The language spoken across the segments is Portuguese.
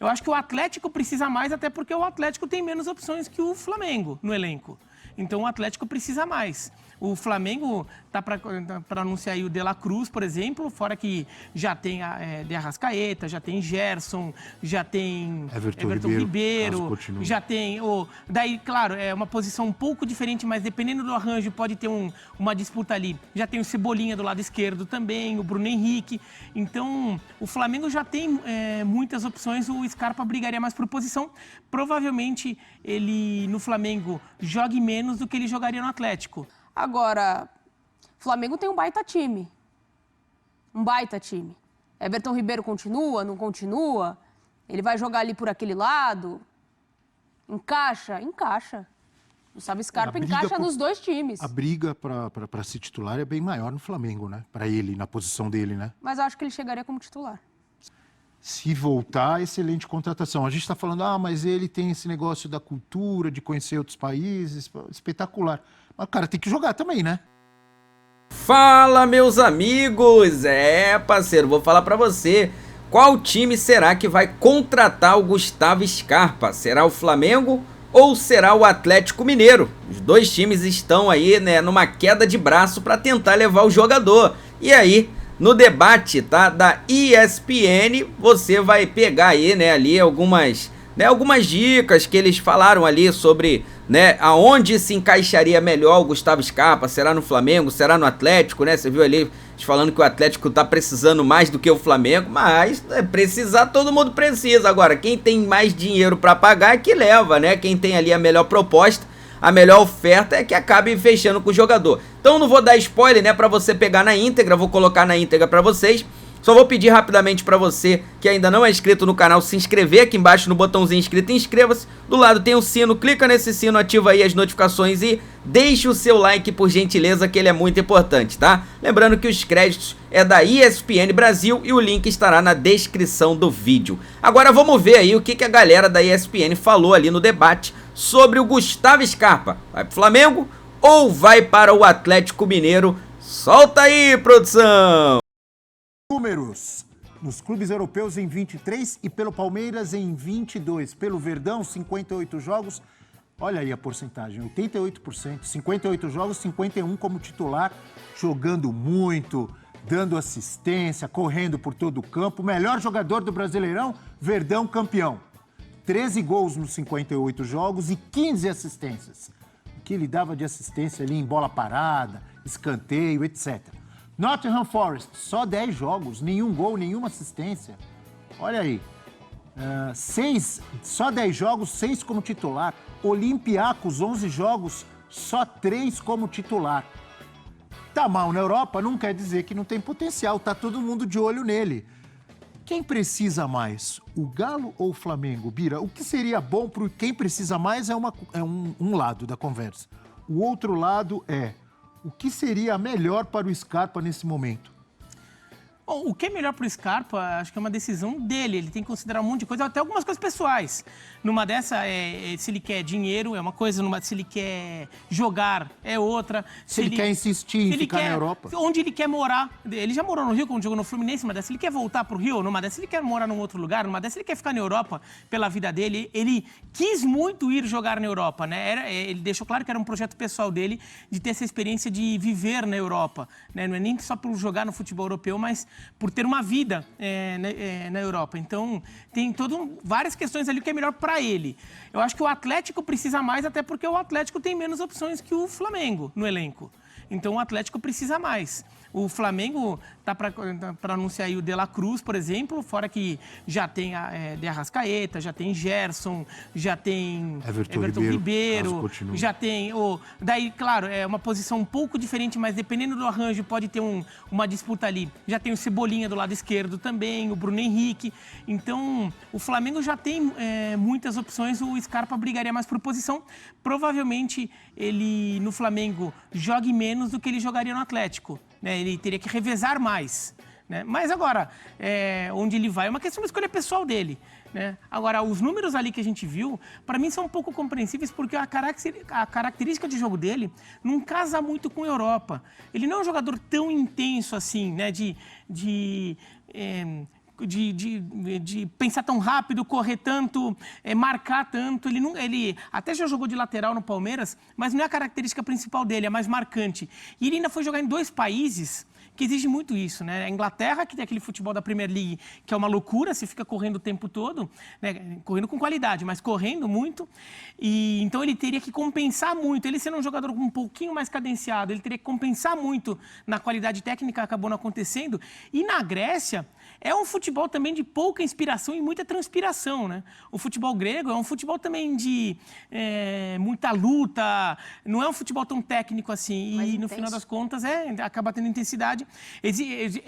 Eu acho que o Atlético precisa mais, até porque o Atlético tem menos opções que o Flamengo no elenco. Então o Atlético precisa mais. O Flamengo tá para anunciar aí o De La Cruz, por exemplo, fora que já tem De Arrascaeta, já tem Gerson, já tem Everton Ribeiro, já tem... daí, claro, é uma posição um pouco diferente, mas dependendo do arranjo pode ter uma disputa ali. Já tem o Cebolinha do lado esquerdo também, o Bruno Henrique. Então, o Flamengo já tem muitas opções, o Scarpa brigaria mais por posição. Provavelmente, ele no Flamengo jogue menos do que ele jogaria no Atlético. Agora, o Flamengo tem um baita time. Um baita time. Everton Ribeiro continua, não continua? Ele vai jogar ali por aquele lado? Encaixa? Encaixa. O Gustavo Scarpa encaixa nos dois times. A briga para ser titular é bem maior no Flamengo, né? Para ele, na posição dele, né? Mas eu acho que ele chegaria como titular. Se voltar, excelente contratação. A gente está falando, mas ele tem esse negócio da cultura, de conhecer outros países, espetacular. Mas, cara, tem que jogar também, né? Fala, meus amigos! Parceiro, vou falar pra você. Qual time será que vai contratar o Gustavo Scarpa? Será o Flamengo ou será o Atlético Mineiro? Os dois times estão aí, né, numa queda de braço para tentar levar o jogador. E aí, no debate, tá, da ESPN, você vai pegar aí, né, ali algumas dicas que eles falaram ali sobre, né, aonde se encaixaria melhor o Gustavo Scarpa. Será no Flamengo, será no Atlético, né? Você viu ali falando que o Atlético tá precisando mais do que o Flamengo, mas precisar todo mundo precisa. Agora, quem tem mais dinheiro para pagar é que leva, né? Quem tem ali a melhor proposta, a melhor oferta é que acabe fechando com o jogador. Então não vou dar spoiler, né, para você pegar na íntegra, vou colocar na íntegra para vocês. Só vou pedir rapidamente para você que ainda não é inscrito no canal, se inscrever aqui embaixo no botãozinho inscrito, inscreva-se. Do lado tem o sino, clica nesse sino, ativa aí as notificações e deixe o seu like por gentileza, que ele é muito importante, tá? Lembrando que os créditos é da ESPN Brasil e o link estará na descrição do vídeo. Agora vamos ver aí o que a galera da ESPN falou ali no debate sobre o Gustavo Scarpa. Vai pro Flamengo ou vai para o Atlético Mineiro? Solta aí, produção! Números. Nos clubes europeus em 23 e pelo Palmeiras em 22. Pelo Verdão, 58 jogos. Olha aí a porcentagem, 88%. 58 jogos, 51 como titular, jogando muito, dando assistência, correndo por todo o campo. Melhor jogador do Brasileirão, Verdão campeão. 13 gols nos 58 jogos e 15 assistências. O que ele dava de assistência ali em bola parada, escanteio, etc. Nottingham Forest, só 10 jogos, nenhum gol, nenhuma assistência. Olha aí, só 10 jogos, 6 como titular. Olympiacos, 11 jogos, só 3 como titular. Tá mal na Europa, não quer dizer que não tem potencial, tá todo mundo de olho nele. Quem precisa mais, o Galo ou o Flamengo? Bira, o que seria bom para quem precisa mais é um lado da conversa. O outro lado é... O que seria melhor para o Scarpa nesse momento? Bom, o que é melhor para o Scarpa, acho que é uma decisão dele. Ele tem que considerar um monte de coisa, até algumas coisas pessoais. Numa dessa, se ele quer dinheiro, é uma coisa. Se ele quer jogar, é outra. Se ele quer insistir em ficar na Europa. Onde ele quer morar. Ele já morou no Rio, quando jogou no Fluminense. Numa dessa, ele quer voltar para o Rio. Numa dessa, ele quer morar num outro lugar. Numa dessa, ele quer ficar na Europa pela vida dele. Ele quis muito ir jogar na Europa, né? Ele deixou claro que era um projeto pessoal dele de ter essa experiência de viver na Europa, né? Não é nem só por jogar no futebol europeu, mas por ter uma vida na Europa. Então, tem várias questões ali que é melhor para ele. Eu acho que o Atlético precisa mais, até porque o Atlético tem menos opções que o Flamengo no elenco. Então, o Atlético precisa mais. O Flamengo tá para anunciar aí o De La Cruz, por exemplo, fora que já tem De Arrascaeta, já tem Gerson, já tem Everton Ribeiro, já tem... daí, claro, é uma posição um pouco diferente, mas dependendo do arranjo pode ter uma disputa ali. Já tem o Cebolinha do lado esquerdo também, o Bruno Henrique. Então, o Flamengo já tem muitas opções, o Scarpa brigaria mais por posição. Provavelmente, ele no Flamengo jogue menos do que ele jogaria no Atlético. Ele teria que revezar mais, né? Mas agora, onde ele vai é uma questão de escolha pessoal dele, né? Agora, os números ali que a gente viu, para mim são um pouco compreensíveis porque a característica de jogo dele não casa muito com a Europa. Ele não é um jogador tão intenso assim, né? De de pensar tão rápido, correr tanto, marcar tanto. Ele até já jogou de lateral no Palmeiras, mas não é a característica principal dele, é mais marcante. E ele ainda foi jogar em 2 países que exige muito isso, né? A Inglaterra, que tem aquele futebol da Premier League, que é uma loucura, você fica correndo o tempo todo, né? Correndo com qualidade, mas correndo muito. E então ele teria que compensar muito. Ele sendo um jogador um pouquinho mais cadenciado, ele teria que compensar muito na qualidade técnica, acabou não acontecendo. E na Grécia, é um futebol também de pouca inspiração e muita transpiração, né? O futebol grego é um futebol também de muita luta, não é um futebol tão técnico assim. Mais E no intenso. final das contas, acaba tendo intensidade.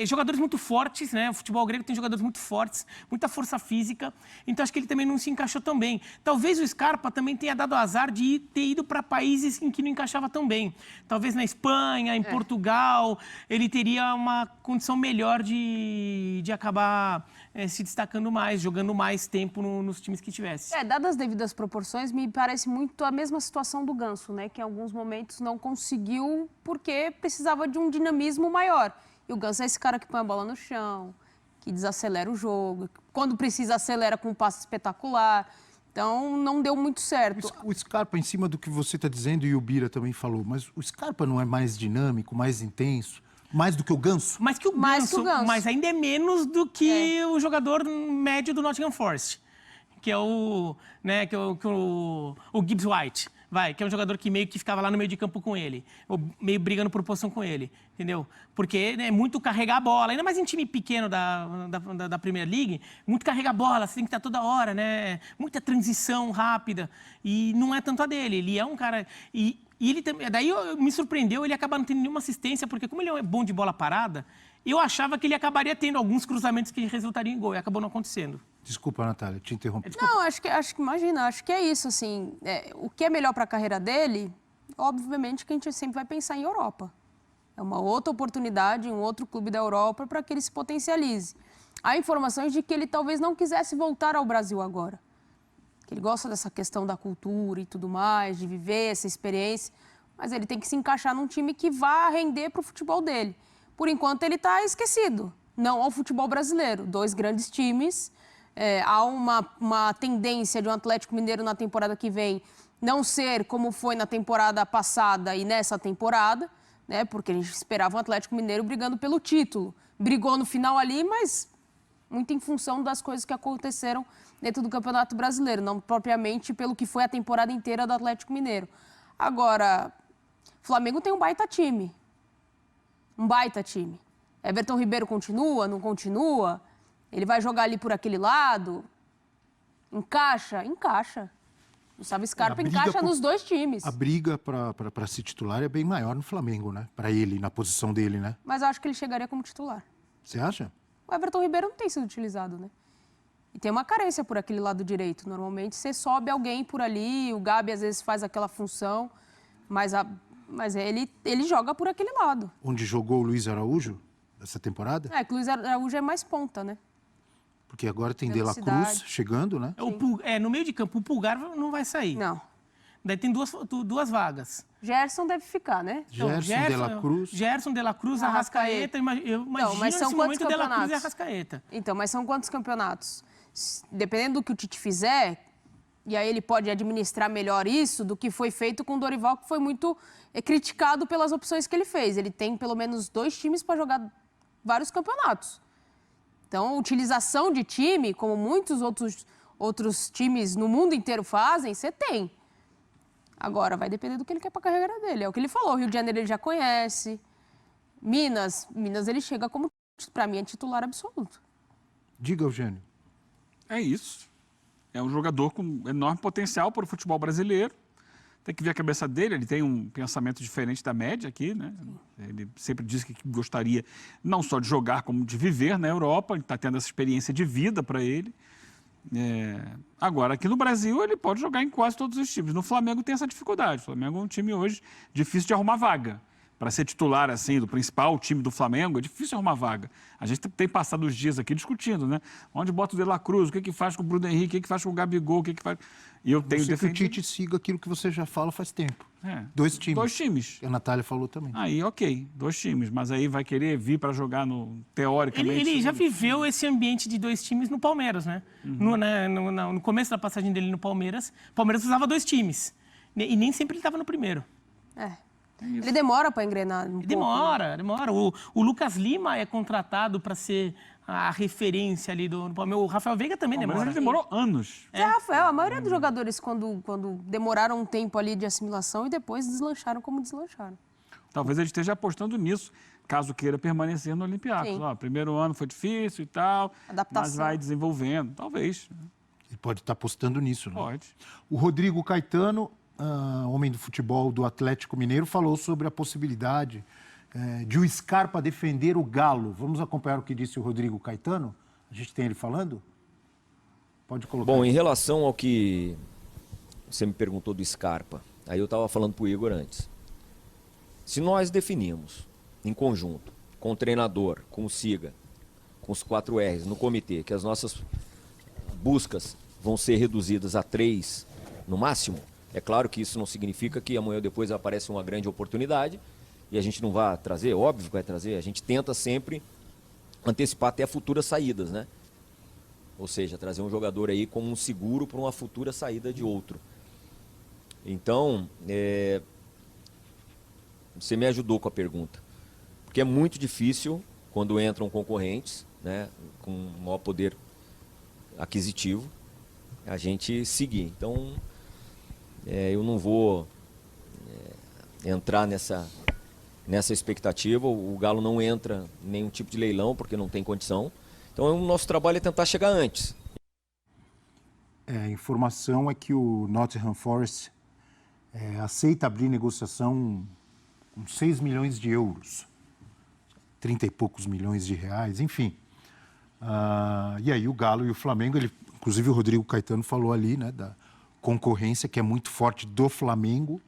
Jogadores muito fortes, né? O futebol grego tem jogadores muito fortes, muita força física. Então, acho que ele também não se encaixou tão bem. Talvez o Scarpa também tenha dado azar de ter ido para países em que não encaixava tão bem. Talvez na Espanha, em Portugal, ele teria uma condição melhor de acabar se destacando mais, jogando mais tempo nos times que tivesse. Dadas as devidas proporções, me parece muito a mesma situação do Ganso, né? Que em alguns momentos não conseguiu porque precisava de um dinamismo maior. E o Ganso é esse cara que põe a bola no chão, que desacelera o jogo, quando precisa acelera com um passe espetacular. Então, não deu muito certo. O Scarpa, em cima do que você está dizendo, e o Bira também falou, mas o Scarpa não é mais dinâmico, mais intenso, mais do que o Ganso? Mais que o Ganso, mas ainda é menos do que o jogador médio do Nottingham Forest, que é o Gibbs White, que é um jogador que meio que ficava lá no meio de campo com ele, ou meio brigando por posição com ele, entendeu? Porque é muito carregar a bola, ainda mais em time pequeno da Premier League, muito carregar a bola, você tem que estar toda hora, né? Muita transição rápida, e não é tanto a dele, ele é um cara... E ele também, daí me surpreendeu ele acabar não tendo nenhuma assistência, porque como ele é bom de bola parada, eu achava que ele acabaria tendo alguns cruzamentos que resultariam em gol, e acabou não acontecendo. Desculpa, Natália, te interrompi. Não, acho que é isso, assim, o que é melhor para a carreira dele, obviamente que a gente sempre vai pensar em Europa. É uma outra oportunidade, um outro clube da Europa para que ele se potencialize. Há informações de que ele talvez não quisesse voltar ao Brasil agora, que ele gosta dessa questão da cultura e tudo mais, de viver essa experiência, mas ele tem que se encaixar num time que vá render para o futebol dele. Por enquanto, ele está esquecido, não ao futebol brasileiro. 2 grandes times, há uma tendência de um Atlético Mineiro na temporada que vem não ser como foi na temporada passada e nessa temporada, né? Porque a gente esperava um Atlético Mineiro brigando pelo título. Brigou no final ali, mas muito em função das coisas que aconteceram dentro do Campeonato Brasileiro, não propriamente pelo que foi a temporada inteira do Atlético Mineiro. Agora, o Flamengo tem um baita time. Um baita time. Everton Ribeiro continua, não continua? Ele vai jogar ali por aquele lado? Encaixa? Encaixa. O Gustavo Scarpa encaixa nos 2 times. A briga para ser titular é bem maior no Flamengo, né? Para ele, na posição dele, né? Mas eu acho que ele chegaria como titular. Você acha? O Everton Ribeiro não tem sido utilizado, né? E tem uma carência por aquele lado direito. Normalmente você sobe alguém por ali, o Gabi às vezes faz aquela função, mas ele joga por aquele lado. Onde jogou o Luiz Araújo essa temporada? Que o Luiz Araújo é mais ponta, né? Porque agora tem De La Cruz chegando, né? No meio de campo, o Pulgar não vai sair. Não. Daí tem duas vagas. Gerson deve ficar, né? Gerson, De La Cruz. Gerson, De La Cruz, Arrascaeta. Eu imagino mas são nesse quantos momento De La Cruz e campeonatos? Arrascaeta. Então, mas são quantos campeonatos? Dependendo do que o Tite fizer, e aí ele pode administrar melhor isso do que foi feito com o Dorival, que foi muito criticado pelas opções que ele fez. Ele tem pelo menos 2 times para jogar vários campeonatos. Então, utilização de time, como muitos outros times no mundo inteiro fazem, você tem. Agora, vai depender do que ele quer para a carreira dele. É o que ele falou, o Rio de Janeiro ele já conhece. Minas ele chega como, para mim, é titular absoluto. Diga, Eugênio. É isso. É um jogador com enorme potencial para o futebol brasileiro. Tem que ver a cabeça dele, ele tem um pensamento diferente da média aqui, né? Ele sempre disse que gostaria não só de jogar, como de viver na Europa. Ele está tendo essa experiência de vida para ele. Agora, aqui no Brasil, ele pode jogar em quase todos os times. No Flamengo tem essa dificuldade. O Flamengo é um time hoje difícil de arrumar vaga. para ser titular assim do principal time do Flamengo, é difícil arrumar vaga. A gente tem passado os dias aqui discutindo, né? Onde bota o De La Cruz, o que faz com o Bruno Henrique, o que faz com o Gabigol, o que faz... E eu tenho defendido... que o Tite siga aquilo que você já fala faz tempo. É, 2 times. 2 times. A Natália falou também. Aí, ok, 2 times, mas aí vai querer vir para jogar teoricamente... Ele já viveu esse ambiente de 2 times no Palmeiras, né? No começo da passagem dele no Palmeiras, o Palmeiras usava 2 times. E nem sempre ele estava no primeiro. Ele demora para engrenar um pouco, né? Demora. O Lucas Lima é contratado para ser a referência ali do Palmeiras. O Rafael Veiga também Mas demora. ele demorou anos. Rafael, a maioria dos jogadores, quando demoraram um tempo ali de assimilação e depois deslancharam como deslancharam. Talvez ele esteja apostando nisso, caso queira permanecer no Olympiacos. Ó, primeiro ano foi difícil e tal, Adaptação. mas vai desenvolvendo. Talvez. Ele pode estar apostando nisso, né? Pode. O Rodrigo Caetano, homem do futebol do Atlético Mineiro, falou sobre a possibilidade de o Scarpa defender o Galo. Vamos acompanhar o que disse o Rodrigo Caetano? A gente tem ele falando? Pode colocar. Bom, em relação ao que você me perguntou do Scarpa, aí eu estava falando para o Igor antes. Se nós definimos em conjunto, com o treinador, com o SIGA, com os 4 R's no comitê, que as nossas buscas vão ser reduzidas a 3 no máximo, é claro que isso não significa que amanhã ou depois aparece uma grande oportunidade e a gente não vai trazer, óbvio que vai trazer, a gente tenta sempre antecipar até futuras saídas, né? Ou seja, trazer um jogador aí como um seguro para uma futura saída de outro. Então, você me ajudou com a pergunta, porque é muito difícil quando entram concorrentes, né, com maior poder aquisitivo, a gente seguir. Então, eu não vou entrar nessa expectativa. O Galo não entra em nenhum tipo de leilão porque não tem condição. Então, o nosso trabalho é tentar chegar antes. A informação é que o Nottingham Forest aceita abrir negociação com 6 milhões de euros, 30 e poucos milhões de reais, enfim. E aí o Galo e o Flamengo, inclusive o Rodrigo Caetano falou ali, né, da concorrência que é muito forte do Flamengo.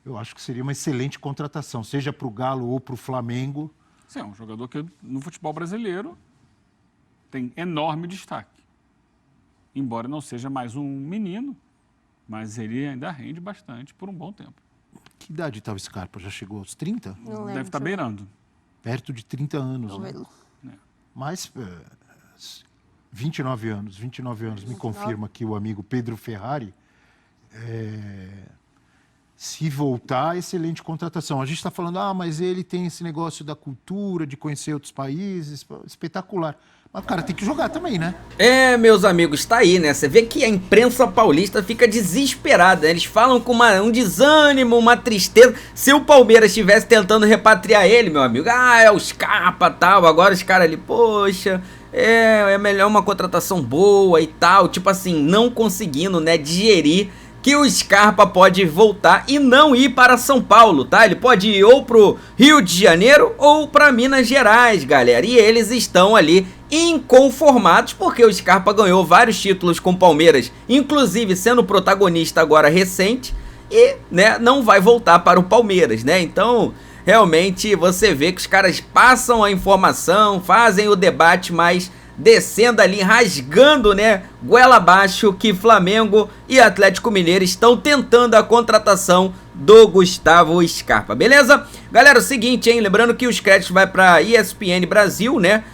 Eu acho que seria uma excelente contratação, seja para o Galo ou para o Flamengo. Sim, é um jogador que no futebol brasileiro tem enorme destaque. Embora não seja mais um menino, mas ele ainda rende bastante por um bom tempo. Que idade está o Scarpa? Já chegou aos 30? Não lembro. Deve estar beirando. Perto de 30 anos. Vou Né? vê-lo. Mas 29 anos, me confirma aqui o amigo Pedro Ferrari. Se voltar, excelente contratação. A gente está falando, mas ele tem esse negócio da cultura, de conhecer outros países, espetacular. Mas o cara tem que jogar também, né? Meus amigos, tá aí, né? Você vê que a imprensa paulista fica desesperada, né? Eles falam com um desânimo, uma tristeza. Se o Palmeiras estivesse tentando repatriar ele, meu amigo, é o Scarpa e tal, agora os caras ali, poxa, é melhor uma contratação boa e tal. Tipo assim, não conseguindo, né, digerir que o Scarpa pode voltar e não ir para São Paulo, tá? Ele pode ir ou pro Rio de Janeiro ou para Minas Gerais, galera. E eles estão ali inconformados porque o Scarpa ganhou vários títulos com o Palmeiras, inclusive sendo protagonista agora recente, e, né, não vai voltar para o Palmeiras, né? Então, realmente você vê que os caras passam a informação, fazem o debate, mas descendo ali, rasgando, né, goela abaixo, que Flamengo e Atlético Mineiro estão tentando a contratação do Gustavo Scarpa, beleza? Galera, é o seguinte, hein, lembrando que os créditos vai para ESPN Brasil, né,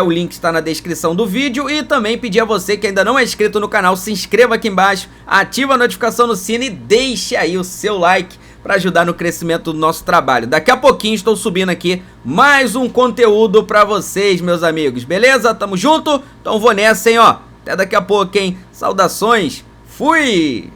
o link está na descrição do vídeo, e também pedir a você que ainda não é inscrito no canal, se inscreva aqui embaixo, ativa a notificação no sino e deixe aí o seu like para ajudar no crescimento do nosso trabalho. Daqui a pouquinho estou subindo aqui mais um conteúdo para vocês, meus amigos. Beleza? Tamo junto? Então vou nessa, hein, ó. Até daqui a pouco, hein. Saudações. Fui!